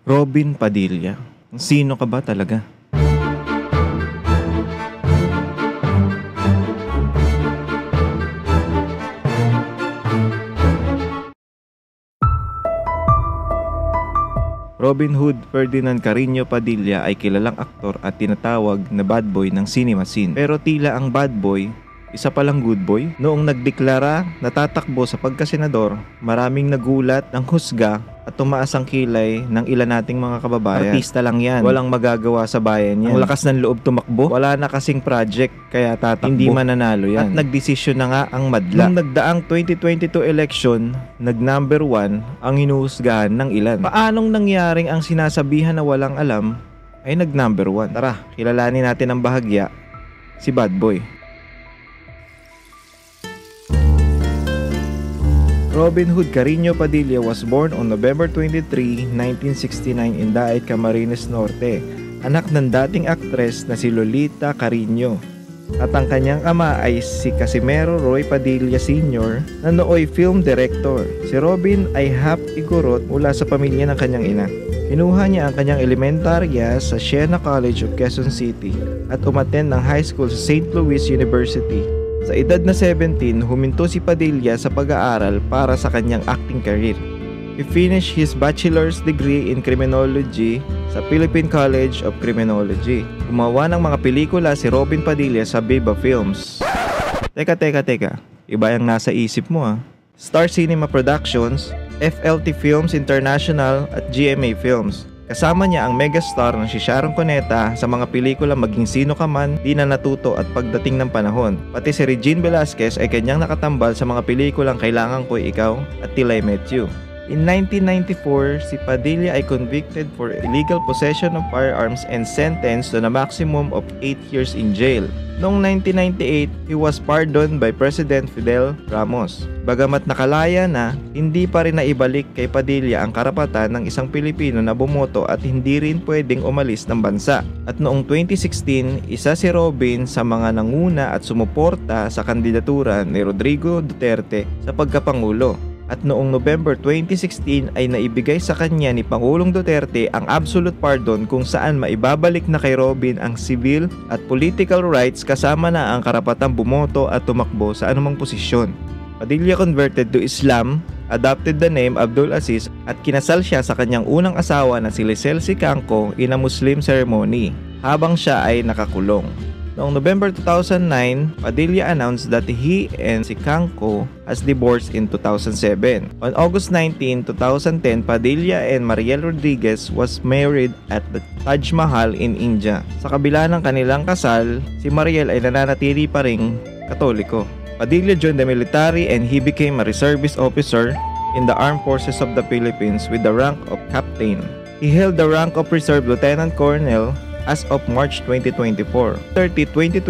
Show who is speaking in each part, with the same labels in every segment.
Speaker 1: Robin Padilla. Sino ka ba talaga? Robin Hood Ferdinand Carreño Padilla ay kilalang aktor at tinatawag na bad boy ng cinema scene. Pero tila ang bad boy, isa palang good boy. Noong nagdeklara na tatakbo sa pagkasenador, maraming nagulat ng husga at tumaas ang kilay ng ilan nating mga kababayan. Artista lang yan, walang magagawa sa bayan yan. Ang lakas ng loob tumakbo, wala na kasing project kaya tatakbo. Hindi mananalo yan. At nagdesisyon na nga ang madla. Nung nagdaang 2022 election, nag-number 1 ang hinuhusgahan ng ilan. Paanong nangyaring ang sinasabihan na walang alam ay nag-number 1? Tara, kilalanin natin ang bahagya, si Bad Boy. Robin Hood Carreño Padilla was born on November 23, 1969 in Daet, Camarines Norte, anak ng dating aktres na si Lolita Carreño. At ang kanyang ama ay si Casimero Roy Padilla Sr. na nooy film director. Si Robin ay half Igorot mula sa pamilya ng kanyang ina. Kinuha niya ang kanyang elementarya sa Siena College of Quezon City at umattend ng high school sa St. Louis University. Sa edad na 17, huminto si Padilla sa pag-aaral para sa kanyang acting career. He finished his bachelor's degree in criminology sa Philippine College of Criminology. Gumawa ng mga pelikula si Robin Padilla sa Viva Films. Teka. Iba yung nasa isip mo ah. Star Cinema Productions, FLT Films International at GMA Films. Kasama niya ang megastar na si Sharon Cuneta sa mga pelikula Maging Sino Ka Man, Di Na Natuto at Pagdating ng Panahon. Pati si Regine Velasquez ay kanyang nakatambal sa mga pelikulang Kailangan Ko'y Ikaw at Till I Met You. In 1994, si Padilla ay convicted for illegal possession of firearms and sentenced to a maximum of 8 years in jail. Noong 1998, he was pardoned by President Fidel Ramos. Bagamat nakalaya na, hindi pa rin naibalik kay Padilla ang karapatan ng isang Pilipino na bumoto at hindi rin pwedeng umalis ng bansa. At noong 2016, isa si Robin sa mga nanguna at sumuporta sa kandidatura ni Rodrigo Duterte sa pagkapangulo. At noong November 2016 ay naibigay sa kanya ni Pangulong Duterte ang absolute pardon kung saan maibabalik na kay Robin ang civil at political rights kasama na ang karapatang bumoto at tumakbo sa anumang posisyon. Padilla converted to Islam, adopted the name Abdul Aziz at kinasal siya sa kanyang unang asawa na si Lisel Sicangco in a Muslim ceremony habang siya ay nakakulong. Noong November 2009, Padilla announced that he and Sicangco has divorced in 2007. On August 19, 2010, Padilla and Mariel Rodriguez was married at the Taj Mahal in India. Sa kabila ng kanilang kasal, si Mariel ay nananatili pa ring Katoliko. Padilla joined the military and he became a reservist officer in the Armed Forces of the Philippines with the rank of captain. He held the rank of Reserve Lieutenant Colonel as of March 2024. 2020,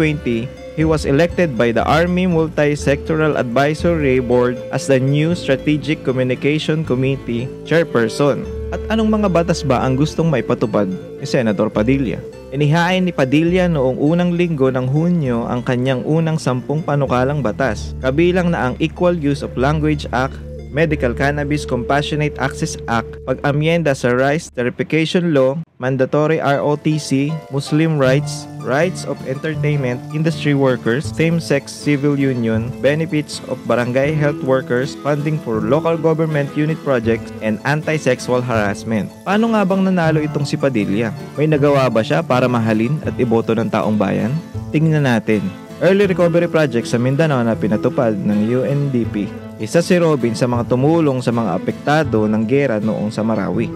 Speaker 1: he was elected by the Army Multi-Sectoral Advisory Board as the new Strategic Communication Committee Chairperson. At anong mga batas ba ang gustong maipatupad ni Senator Padilla? Inihain ni Padilla noong unang linggo ng Hunyo ang kanyang unang 10 panukalang batas, kabilang na ang Equal Use of Language Act, Medical Cannabis Compassionate Access Act, pag-amyenda sa Rice Verification Law, Mandatory ROTC, Muslim Rights, Rights of Entertainment, Industry Workers, Same-Sex Civil Union, Benefits of Barangay Health Workers, Funding for Local Government Unit Projects, and Anti-Sexual Harassment. Paano nga bang nanalo itong si Padilla? May nagawa ba siya para mahalin at iboto ng taong bayan? Tingnan natin. Early recovery project sa Mindanao na pinatupad ng UNDP. Isa si Robin sa mga tumulong sa mga apektado ng gera noong sa Marawi.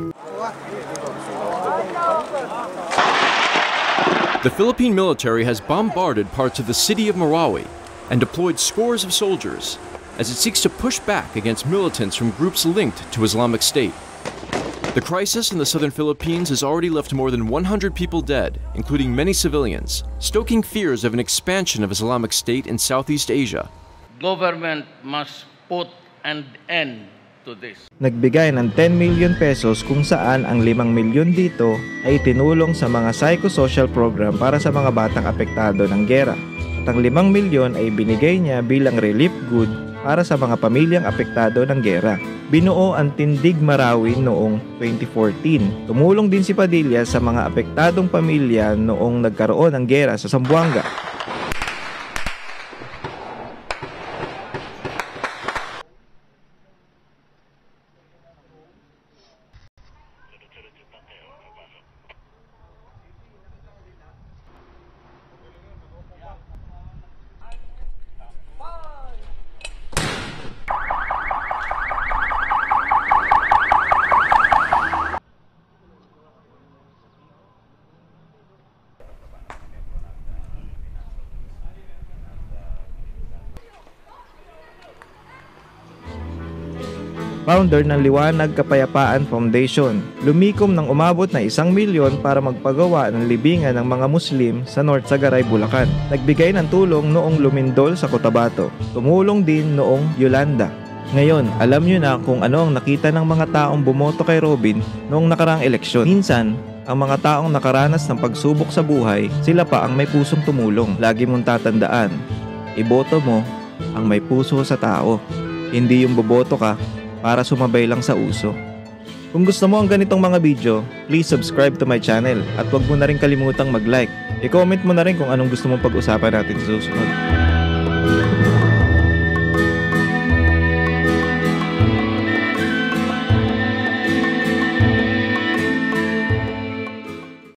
Speaker 2: The Philippine military has bombarded parts of the city of Marawi and deployed scores of soldiers as it seeks to push back against militants from groups linked to Islamic State. The crisis in the southern Philippines has already left more than 100 people dead, including many civilians, stoking fears of an expansion of Islamic State in Southeast Asia.
Speaker 3: Government must put an end to this.
Speaker 1: Nagbigay ng 10 million pesos kung saan ang 5 milyon dito ay tinulong sa mga psychosocial program para sa mga batang apektado ng gera. At ang 5 milyon ay binigay niya bilang relief good para sa mga pamilyang apektado ng gera. Binuo ang Tindig Marawi noong 2014. Tumulong din si Padilla sa mga apektadong pamilya noong nagkaroon ng gera sa Zamboanga. Founder ng Liwanag Kapayapaan Foundation, lumikom ng umabot na 1 milyon para magpagawa ng libingan ng mga Muslim sa North Sagaray, Bulacan. Nagbigay ng tulong noong Lumindol sa Cotabato. Tumulong din noong Yolanda. Ngayon, alam nyo na kung ano ang nakita ng mga taong bumoto kay Robin noong nakaraang eleksyon. Minsan, ang mga taong nakaranas ng pagsubok sa buhay, sila pa ang may pusong tumulong. Lagi mong tatandaan, iboto mo ang may puso sa tao, hindi yung boboto ka para sumabay lang sa uso. Kung gusto mo ang ganitong mga video, please subscribe to my channel at huwag mo na rin kalimutang mag-like. I-comment mo na rin kung anong gusto mong pag-usapan natin sa susunod.